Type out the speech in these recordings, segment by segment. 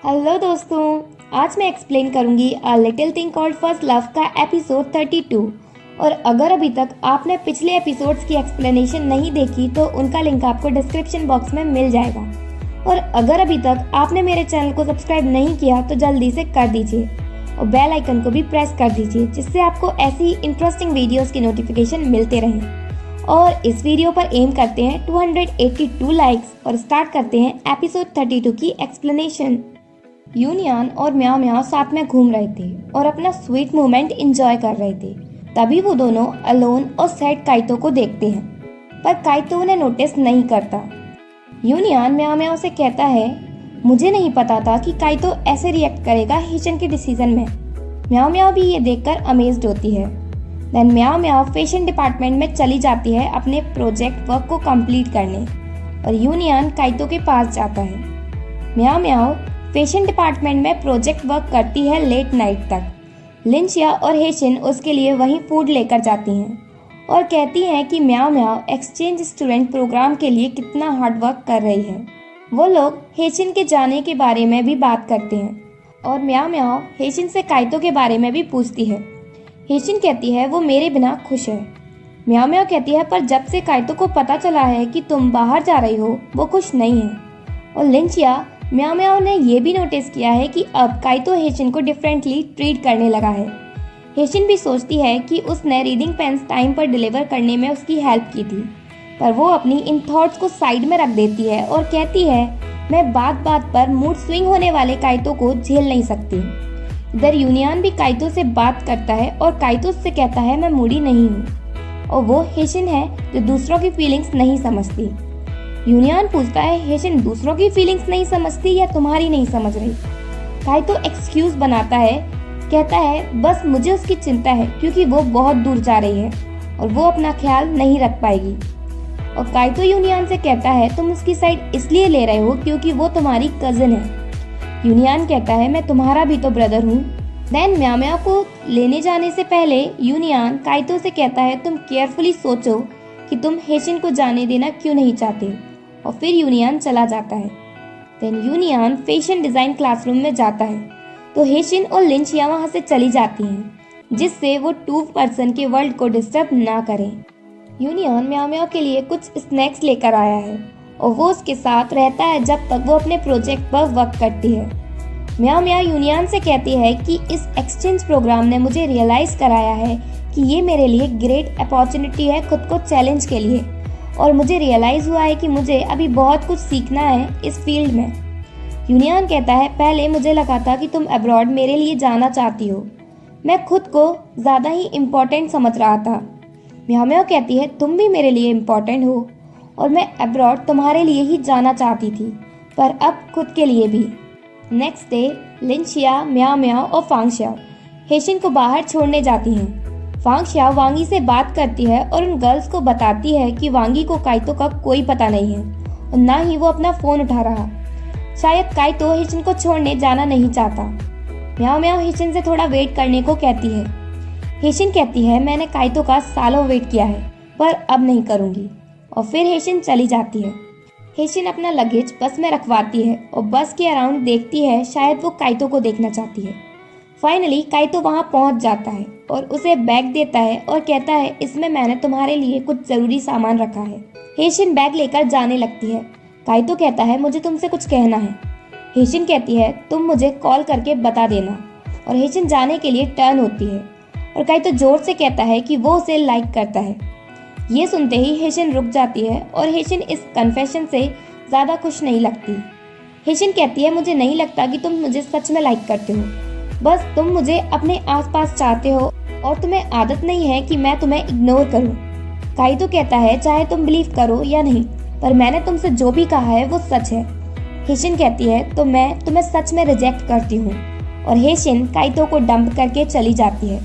Hello दोस्तों, आज मैं एक्सप्लेन करूंगी a little thing called first love का एपिसोड 32। और अगर अभी तक आपने पिछले एपिसोड्स की एक्सप्लेनेशन नहीं देखी तो उनका लिंक आपको डिस्क्रिप्शन बॉक्स में मिल जाएगा। और अगर अभी तक आपने मेरे चैनल को सब्सक्राइब नहीं किया तो जल्दी से कर दीजिए और बेल आइकन को भी प्रेस कर दीजिए, जिससे आपको ऐसी इंटरेस्टिंग वीडियोस की नोटिफिकेशन मिलते रहें। और इस वीडियो पर एम करते हैं 282 लाइक्स और स्टार्ट करते हैं एपिसोड 32 की एक्सप्लेनेशन। यूनियन और म्याओ म्याओ साथ में घूम रहे थे और अपना स्वीट मोमेंट एंजॉय कर रहे थे। तभी वो दोनों अलोन और सैड काइतो को देखते हैं, पर काइतो उन्हें नोटिस नहीं करता। यूनियन म्याओ म्याओ से कहता है, मुझे नहीं पता था कि काइतो ऐसे रिएक्ट करेगा हिचन के डिसीजन में। म्याओ म्याओ भी ये देखकर अमेज्ड होती है। देन म्याओ म्याओ फैशन डिपार्टमेंट में चली जाती है अपने प्रोजेक्ट वर्क को कंप्लीट करने और यूनियन काइतो के पास जाता है। म्याओ म्याओ फैशन डिपार्टमेंट में प्रोजेक्ट वर्क करती है लेट नाइट तक। लिंचिया और हेशिन उसके लिए वहीं फूड लेकर जाती हैं और कहती हैं कि म्याओ म्याओ एक्सचेंज स्टूडेंट प्रोग्राम के लिए कितना हार्ड वर्क कर रही है। वो लोग हेशिन के जाने के बारे में भी बात करते हैं और म्याओ म्याओ हेशिन से काइतो के बारे में भी पूछती है। हेशिन कहती है वो मेरे बिना खुश है। म्याओ म्याओ कहती है पर जब से काइतो को पता चला है कि तुम बाहर जा रही हो वो खुश नहीं है। और लिंचिया म्याओ म्याओ ने ये भी नोटिस किया है कि अब काइतो हेशिन को डिफरेंटली ट्रीट करने लगा है। हेशिन भी सोचती है कि उसने रीडिंग पेन्स टाइम पर डिलीवर करने में उसकी हेल्प की थी, पर वो अपनी इन थॉट्स को साइड में रख देती है और कहती है मैं बात बात पर मूड स्विंग होने वाले काइतो को झेल नहीं सकती। इधर यूनियन भी काइतो से बात करता है और काइतो से कहता है मैं मूडी नहीं हूँ, और वो हेशिन है जो दूसरों की फीलिंग्स नहीं समझती। यूनियन पूछता है हेशिन दूसरों की फीलिंग्स नहीं समझती या तुम्हारी नहीं समझ रही। काइतो एक्सक्यूज बनाता है, कहता है बस मुझे उसकी चिंता है क्योंकि वो बहुत दूर जा रही है और वो अपना ख्याल नहीं रख पाएगी। और काइतो यूनियन से कहता है तुम उसकी साइड इसलिए ले रहे हो क्योंकि वो तुम्हारी कजिन है। यूनियन कहता है मैं तुम्हारा भी तो ब्रदर हूँ। देन म्याओ म्याओ को लेने जाने से पहले यूनियन काइतो से कहता है तुम केयरफुली सोचो कि तुम हेशिन को जाने देना क्यों नहीं चाहते। और फिर यूनियन चला जाता है। Then union fashion design classroom में जाता है तो हेशिन और लिंचिया वहां से चली जाती हैं, जिससे वो 2 पर्सन के वर्ल्ड को डिस्टर्ब ना करें। यूनियन म्याओ म्याओ के लिए कुछ स्नैक्स लेकर आया है और वो उसके साथ रहता है जब तक वो अपने प्रोजेक्ट पर वर्क करती है। म्याओ म्याओ यूनियन से कहती है कि इस एक्सचेंज प्रोग्राम ने मुझे रियलाइज कराया है कि ये मेरे लिए ग्रेट अपॉर्चुनिटी है खुद को चैलेंज के लिए, और मुझे रियलाइज हुआ है कि मुझे अभी बहुत कुछ सीखना है इस फील्ड में। यूनियन कहता है पहले मुझे लगा था कि तुम अब्रॉड मेरे लिए जाना चाहती हो, मैं खुद को ज़्यादा ही इम्पोर्टेंट समझ रहा था। म्याओ म्याओ कहती है तुम भी मेरे लिए इम्पोर्टेंट हो और मैं अब्रॉड तुम्हारे लिए ही जाना चाहती थी, पर अब खुद के लिए भी। नेक्स्ट डे लिंचिया म्याओ म्याओ और फांगशिया हेशिन को बाहर छोड़ने जाती हैं। फांगशिया वांगी से बात करती है और उन गर्ल्स को बताती है कि वांगी को काइतो का कोई पता नहीं है और ना ही वो अपना फोन उठा रहा। शायद काइतो हेशिन को छोड़ने जाना नहीं चाहता। म्याओ म्याओ हेशिन से थोड़ा वेट करने को कहती है। हेशिन कहती है मैंने काइतो का सालों वेट किया है पर अब नहीं करूँगी, और फिर हेशिन चली जाती है। हेशिन अपना लगेज बस में रखवाती है और बस के अराउंड देखती है, शायद वो काइतो को देखना चाहती है। फाइनली काइतो वहां पहुंच जाता है और उसे बैग देता है और कहता है इसमें मैंने तुम्हारे लिए कुछ जरूरी सामान रखा है। हेशिन बैग लेकर जाने लगती है। काइतो कहता है मुझे तुमसे कुछ कहना है। हेशिन कहती है तुम मुझे कॉल करके बता देना, और हेशिन जाने के लिए टर्न होती है और काइतो जोर से कहता है कि वो उसे लाइक करता है। ये सुनते ही हेशिन रुक जाती है और हेशिन इस कन्फेशन से ज्यादा खुश नहीं लगती। हेशिन कहती है मुझे नहीं लगता कि तुम मुझे सच में लाइक करते हो, बस तुम मुझे अपने आसपास चाहते हो और तुम्हें आदत नहीं है कि मैं तुम्हें इग्नोर करूं। काइतो कहता है चाहे तुम बिलीव करो या नहीं, पर मैंने तुमसे जो भी कहा है वो सच है। हेशिन कहती है तो मैं तुम्हें सच में रिजेक्ट करती हूँ, और हेशिन काइतो को डंप करके चली जाती है।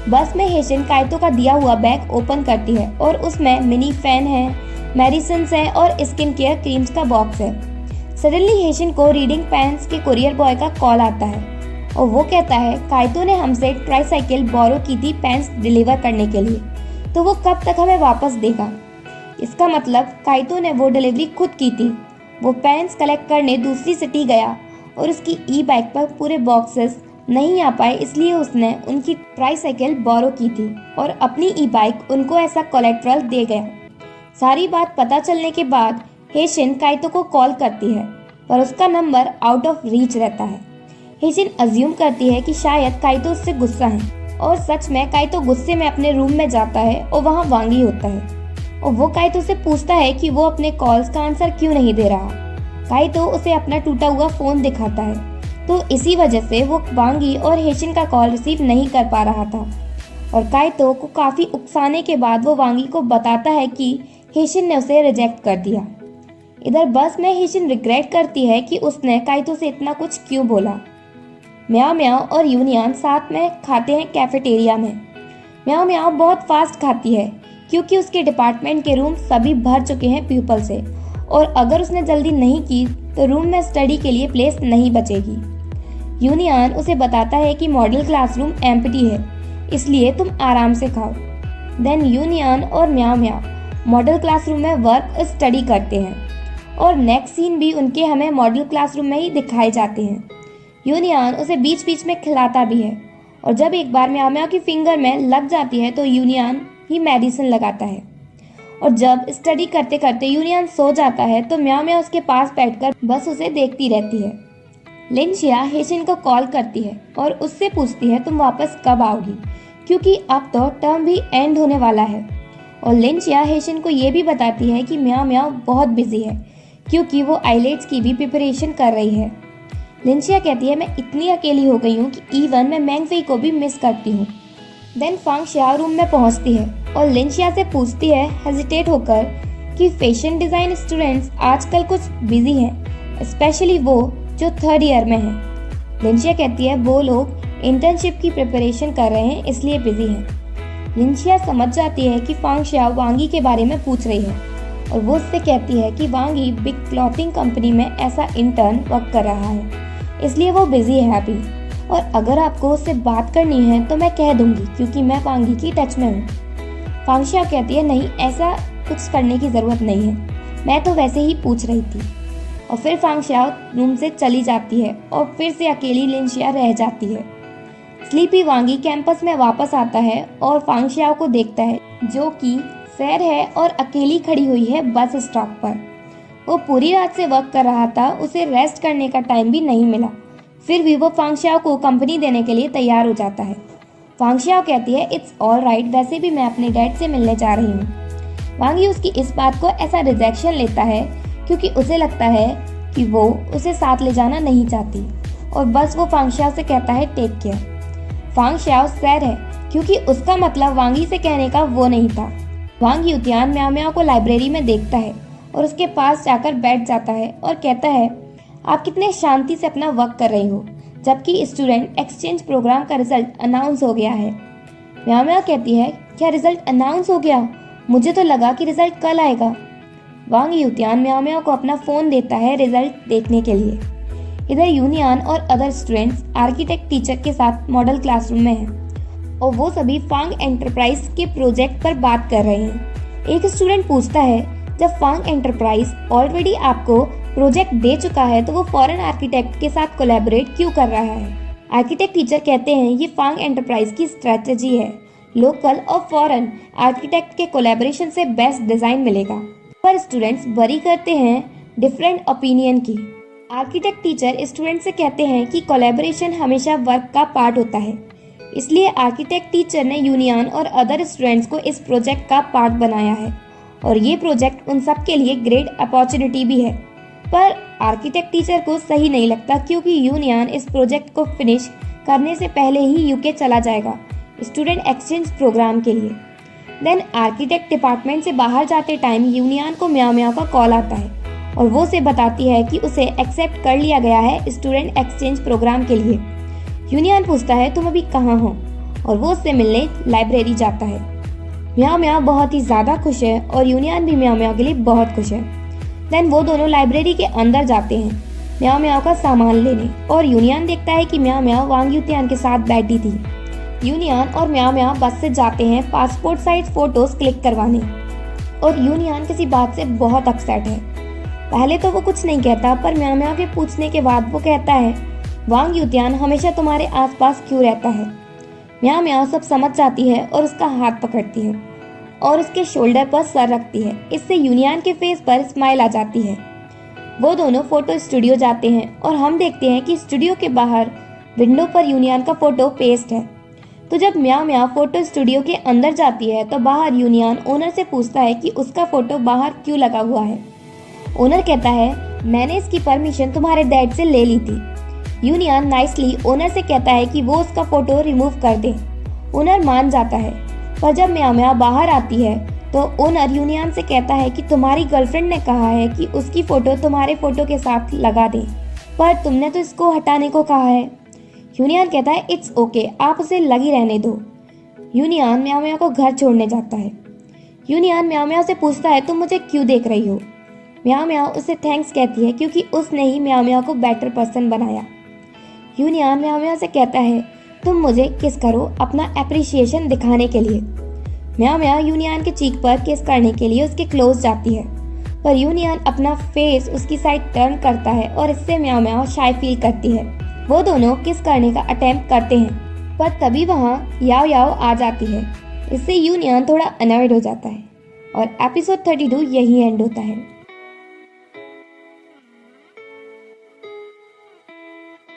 बस में हेशिन काइतो का दिया हुआ बैग ओपन करती है और उसमें मिनी फैन है, मेडिसिन है और स्किन केयर क्रीम्स का बॉक्स है। सडनली हेशिन को रीडिंग पेन्स के कुरियर बॉय का कॉल आता है और वो कहता है काइतो ने हमसे ट्राईसाइकिल बोरो की थी पेन्स डिलीवर करने के लिए, तो वो कब तक हमें वापस देगा। इसका मतलब काइतो ने वो डिलीवरी खुद की थी। वो पेन्स कलेक्ट करने दूसरी सिटी गया और उसकी ई बाइक पर पूरे बॉक्सेस नहीं आ पाए, इसलिए उसने उनकी ट्राईसाइकिल बोरो की थी और अपनी ई बाइक उनको ऐसा कोलेट्रल दे गया। सारी बात पता चलने के बाद हेशिन काइतो को कॉल करती है, पर उसका नंबर आउट ऑफ रीच रहता है। हेशिन अज्यूम करती है कि शायद काइतो उससे गुस्सा है, और सच में काइतो गुस्से में अपने रूम में जाता है और वहाँ वांगी होता है और वो काइतो से पूछता है कि वो अपने कॉल्स का आंसर क्यों नहीं दे रहा। काइतो उसे अपना टूटा हुआ फोन दिखाता है, तो इसी वजह से वो वांगी और हेशिन का कॉल रिसीव नहीं कर पा रहा था। और काइतो को काफी उकसाने के बाद वो वांगी को बताता है कि हेशिन ने उसे रिजेक्ट कर दिया। इधर बस में हेशिन रिग्रेट करती है कि उसने काइतो से इतना कुछ क्यों बोला। म्याओ म्याओ और यूनियन साथ में खाते हैं कैफेटेरिया में। म्याओ म्याओ बहुत फास्ट खाती है क्योंकि उसके डिपार्टमेंट के रूम सभी भर चुके हैं पीपल से, और अगर उसने जल्दी नहीं की तो रूम में स्टडी के लिए प्लेस नहीं बचेगी। यूनियन उसे बताता है कि मॉडल क्लासरूम एम्प्टी है, इसलिए तुम आराम से खाओ। देन यूनियन और म्याओ म्याओ मॉडल क्लासरूम में वर्क स्टडी करते हैं और नेक्स्ट सीन भी उनके हमें मॉडल क्लासरूम में ही दिखाए जाते हैं। यूनियन उसे बीच बीच में खिलाता भी है, और जब एक बार म्याओ म्याओ की फिंगर में लग जाती है तो यूनियन ही मेडिसिन लगाता है। और जब स्टडी करते करते यूनियन सो जाता है तो म्याओ म्याओ उसके पास बैठकर बस उसे देखती रहती है। लिनशिया हेशिन को कॉल करती है और उससे पूछती है तुम वापस कब आओगी, क्योंकि अब तो टर्म भी एंड होने वाला है। और लिनशिया हेशिन को ये भी बताती है कि म्याओ म्याओ बहुत बिजी है क्योंकि वो आइलेट्स की भी प्रिपरेशन कर रही है। लिनशिया कहती है मैं इतनी अकेली हो गई हूँ कि इवन मैं मैंगफेई को भी मिस करती हूँ। देन फांगशिया रूम में पहुँचती है और लिनशिया से पूछती है हेजिटेट होकर कि फैशन डिज़ाइन स्टूडेंट्स आजकल कुछ बिजी हैं, स्पेशली वो जो 3rd ईयर में हैं। लिनशिया कहती है वो लोग इंटर्नशिप की प्रिपरेशन कर रहे हैं इसलिए बिजी हैं। लिनशिया समझ जाती है कि फांगशिया वांगी के बारे में पूछ रही है और वो उससे कहती है कि वांगी बिग क्लॉथिंग कंपनी में ऐसा इंटर्न वर्क कर रहा है, इसलिए वो बिजी है अभी, और अगर आपको उससे बात करनी है तो मैं कह दूंगी क्योंकि मैं वांगी की टच में हूँ। फांगशिया कहती है नहीं, ऐसा कुछ करने की ज़रूरत नहीं है, मैं तो वैसे ही पूछ रही थी। और फिर फांगशिया रूम से चली जाती है और फिर से अकेली लिनशिया रह जाती है। स्लीपी वांगी कैंपस में वापस आता है और फांगशिया को देखता है जो कि सैर है और अकेली खड़ी हुई है बस स्टॉप पर। वो पूरी रात से वर्क कर रहा था, उसे रेस्ट करने का टाइम भी नहीं मिला, फिर भी वो फांगशिया को कंपनी देने के लिए तैयार हो जाता है। फांगशिया कहती है इट्स ऑल राइट, वैसे भी मैं अपने डैड से मिलने जा रही हूँ। वांगी उसकी इस बात को ऐसा रिजेक्शन लेता है क्योंकि उसे लगता है कि वो उसे साथ ले जाना नहीं चाहती, और बस वो फांगशिया से कहता है टेक केयर। फांगशिया सैर है क्योंकि उसका मतलब वांगी से कहने का वो नहीं था। वांगी उद्यान म्याओ म्याओ को लाइब्रेरी में देखता है और उसके पास जाकर बैठ जाता है और कहता है आप कितने शांति से अपना वर्क कर रही हो, जबकि स्टूडेंट एक्सचेंज प्रोग्राम का रिजल्ट अनाउंस हो गया है। म्याओ म्याओ कहती है क्या रिजल्ट अनाउंस हो गया, मुझे तो लगा कि रिजल्ट कल आएगा। वांगी उद्यान म्याओ म्याओ को अपना फोन देता है रिजल्ट देखने के लिए। इधर यूनियन और अदर स्टूडेंट्स आर्किटेक्ट टीचर के साथ मॉडल क्लासरूम में हैं और वो सभी फांग एंटरप्राइज के प्रोजेक्ट पर बात कर रहे हैं। एक स्टूडेंट पूछता है जब फांग एंटरप्राइज ऑलरेडी आपको प्रोजेक्ट दे चुका है तो वो फॉरेन आर्किटेक्ट के साथ कोलैबोरेट क्यों कर रहा है। आर्किटेक्ट टीचर कहते हैं ये फांग एंटरप्राइज की स्ट्रेटजी है, लोकल और फॉरेन आर्किटेक्ट के कोलैबोरेशन से बेस्ट डिजाइन मिलेगा। पर स्टूडेंट्स वरी करते हैं डिफरेंट ओपिनियन की। आर्किटेक्ट टीचर स्टूडेंट से कहते हैं कि कोलैबोरेशन हमेशा वर्क का पार्ट होता है, इसलिए आर्किटेक्ट टीचर ने यूनियन और अदर स्टूडेंट्स को इस प्रोजेक्ट का पार्ट बनाया है और ये प्रोजेक्ट उन सब के लिए ग्रेट अपॉर्चुनिटी भी है। पर आर्किटेक्ट टीचर को सही नहीं लगता क्योंकि यूनियन इस प्रोजेक्ट को फिनिश करने से पहले ही यूके चला जाएगा स्टूडेंट एक्सचेंज प्रोग्राम के लिए। देन आर्किटेक्ट डिपार्टमेंट से बाहर जाते टाइम यूनियन को म्याओ म्याओ का कॉल आता है और वो उसे बताती है कि उसे एक्सेप्ट कर लिया गया है स्टूडेंट एक्सचेंज प्रोग्राम के लिए। यूनियन पूछता है तुम अभी कहाँ हो और वो उससे मिलने लाइब्रेरी जाता है। म्याओ म्याओ बहुत ही ज़्यादा खुश है और यूनियन भी म्याओ म्याओ के लिए बहुत खुश है। देन वो दोनों लाइब्रेरी के अंदर जाते हैं म्याओ म्याओ का सामान लेने और यूनियन देखता है कि म्याओ म्याओ वांग यूतियान के साथ बैठी थी। यूनियन और म्याओ म्याओ बस से जाते हैं पासपोर्ट साइज फोटोज क्लिक करवाने और यूनियन किसी बात से बहुत अपसेट है। पहले तो वो कुछ नहीं कहता, पर म्याओ म्याओ के पूछने के बाद वो कहता है, वांग यूतियान हमेशा तुम्हारे आसपास क्यों रहता है? म्याओ म्याओ सब समझ जाती है और उसका हाथ पकड़ती है और उसके शोल्डर पर सर रखती है। इससे यूनियन के फेस पर स्माइल आ जाती है। वो दोनों फोटो स्टूडियो जाते हैं और हम देखते हैं कि स्टूडियो के बाहर विंडो पर यूनियन का फोटो पेस्ट है। तो जब म्याओ म्याओ फोटो स्टूडियो के अंदर जाती है तो बाहर यूनियन ओनर से पूछता है कि उसका फोटो बाहर क्यों लगा हुआ है। ओनर कहता है, मैंने इसकी परमिशन तुम्हारे डैड से ले ली थी। यूनियन नाइसली ओनर से कहता है कि वो उसका फोटो रिमूव कर दे। ओनर मान जाता है, पर जब म्याओ म्याओ बाहर आती है तो ओनर यूनियन से कहता है कि तुम्हारी गर्लफ्रेंड ने कहा है कि उसकी फोटो तुम्हारे फोटो के साथ लगा दे, पर तुमने तो इसको हटाने को कहा है। यूनियन कहता है, इट्स ओके, आप उसे लगी रहने दो। यूनियन म्याओ म्याओ को घर छोड़ने जाता है। यूनियन म्याओ म्याओ से पूछता है, तुम मुझे क्यों देख रही हो? म्याओ म्याओ उसे थैंक्स कहती है क्योंकि उसने ही म्याओ म्याओ को बेटर पर्सन बनाया। यूनियन म्याओ म्याओ से कहता है, तुम मुझे किस करो अपना एप्रिसिएशन दिखाने के लिए। म्याओ म्याओ यूनियन के चीक पर किस करने के लिए उसके क्लोज जाती है, पर यूनियन अपना फेस उसकी साइड टर्न करता है और इससे म्याओ म्याओ शाय फील करती है। वो दोनों किस करने का अटेम्प्ट करते हैं, पर तभी वहाँ याओ याओ आ जाती है। इससे यूनियन थोड़ा अनॉयड हो जाता है और एपिसोड 32 यही एंड होता है।